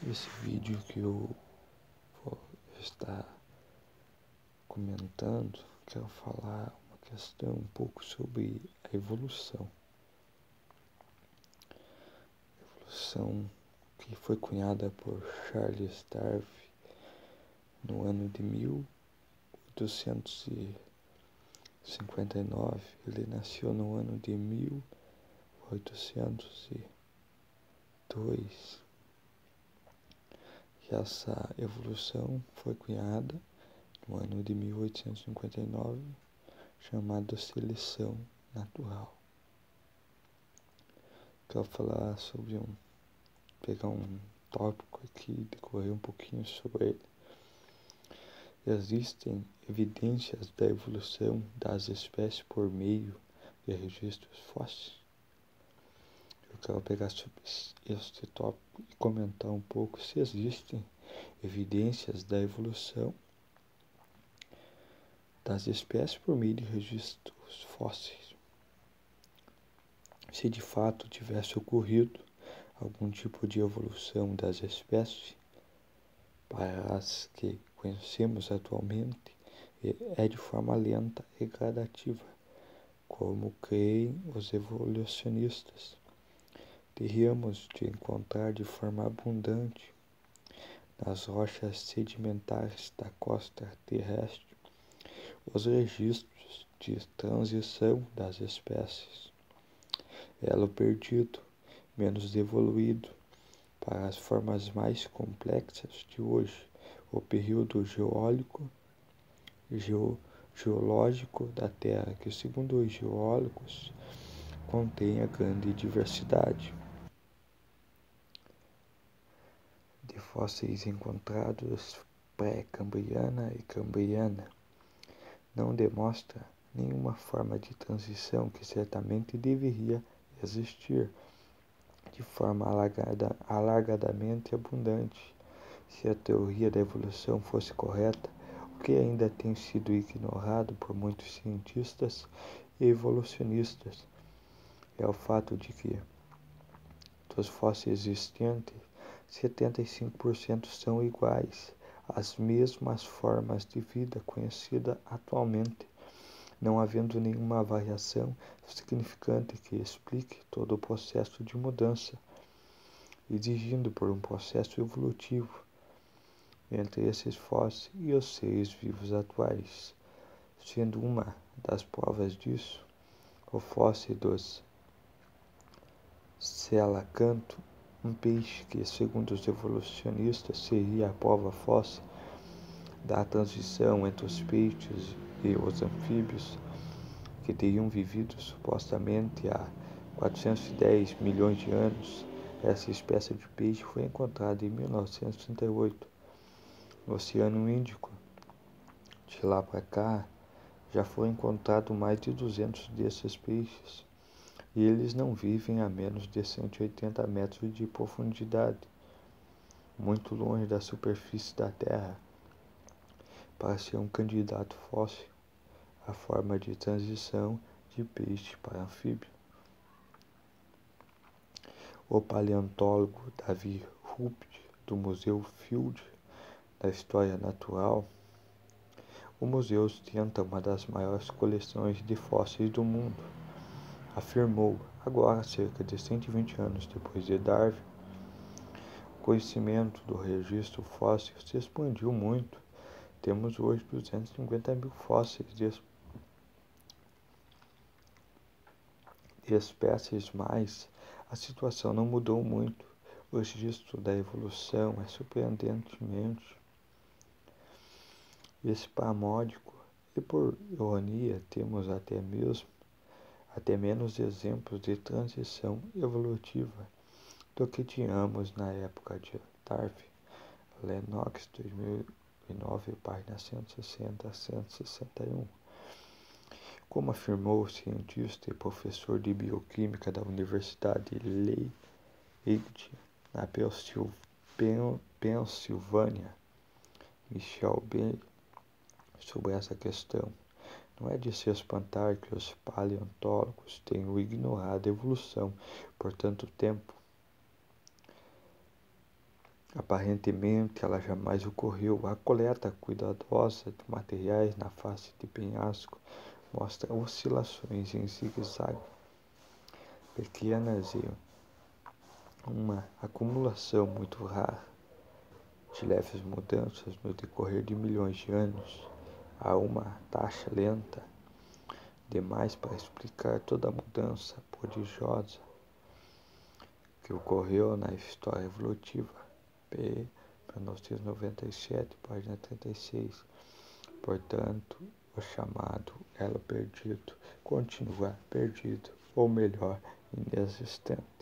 Esse vídeo que eu vou estar comentando, quero falar uma questão um pouco sobre a evolução. Evolução que foi cunhada por Charles Darwin no ano de 1859. Ele nasceu no ano de 1802. E essa evolução foi cunhada no ano de 1859, chamada seleção natural. Quero falar sobre pegar um tópico aqui e decorrer um pouquinho sobre ele. Existem evidências da evolução das espécies por meio de registros fósseis? Eu quero pegar sobre este tópico e comentar um pouco se existem evidências da evolução das espécies por meio de registros fósseis. Se de fato tivesse ocorrido algum tipo de evolução das espécies para as que conhecemos atualmente, é de forma lenta e gradativa, como creem os evolucionistas. Teríamos de encontrar de forma abundante nas rochas sedimentares da costa terrestre os registros de transição das espécies. Elo perdido, menos evoluído, para as formas mais complexas de hoje, o período geológico da Terra, que segundo os geólogos contém a grande diversidade de fósseis encontrados pré-cambriana e cambriana, não demonstra nenhuma forma de transição que certamente deveria existir de forma alargadamente abundante. Se a teoria da evolução fosse correta, o que ainda tem sido ignorado por muitos cientistas e evolucionistas é o fato de que, dos fósseis existentes, 75% são iguais às mesmas formas de vida conhecida atualmente, não havendo nenhuma variação significante que explique todo o processo de mudança exigido por um processo evolutivo entre esses fósseis e os seres vivos atuais, sendo uma das provas disso o fóssil dos selacanto, um peixe que, segundo os evolucionistas, seria a prova fóssil da transição entre os peixes e os anfíbios, que teriam vivido supostamente há 410 milhões de anos. Essa espécie de peixe foi encontrada em 1938 no Oceano Índico. De lá para cá, já foram encontrados mais de 200 desses peixes, e eles não vivem a menos de 180 metros de profundidade, muito longe da superfície da Terra. Para ser um candidato fóssil, a forma de transição de peixe para anfíbio. O paleontólogo David Ruppert, do Museu Field da História Natural, o museu ostenta uma das maiores coleções de fósseis do mundo, afirmou, agora cerca de 120 anos depois de Darwin, o conhecimento do registro fóssil se expandiu muito. Temos hoje 250 mil fósseis de espécies, mas a situação não mudou muito. O registro da evolução é surpreendentemente espasmódico e, por ironia, temos até menos exemplos de transição evolutiva do que tínhamos na época de Darwin. Lennox, 2009, página 160 a 161. Como afirmou o cientista e professor de bioquímica da Universidade Leide, na Pensilvânia, Michel Bell, sobre essa questão, não é de se espantar que os paleontólogos tenham ignorado a evolução por tanto tempo. Aparentemente, ela jamais ocorreu. A coleta cuidadosa de materiais na face de penhasco mostra oscilações em zigue-zague pequenas e uma acumulação muito rara de leves mudanças no decorrer de milhões de anos. Há uma taxa lenta demais para explicar toda a mudança prodigiosa que ocorreu na história evolutiva. P. 1997, página 36. Portanto, o chamado elo perdido continua perdido, ou melhor, inexistente.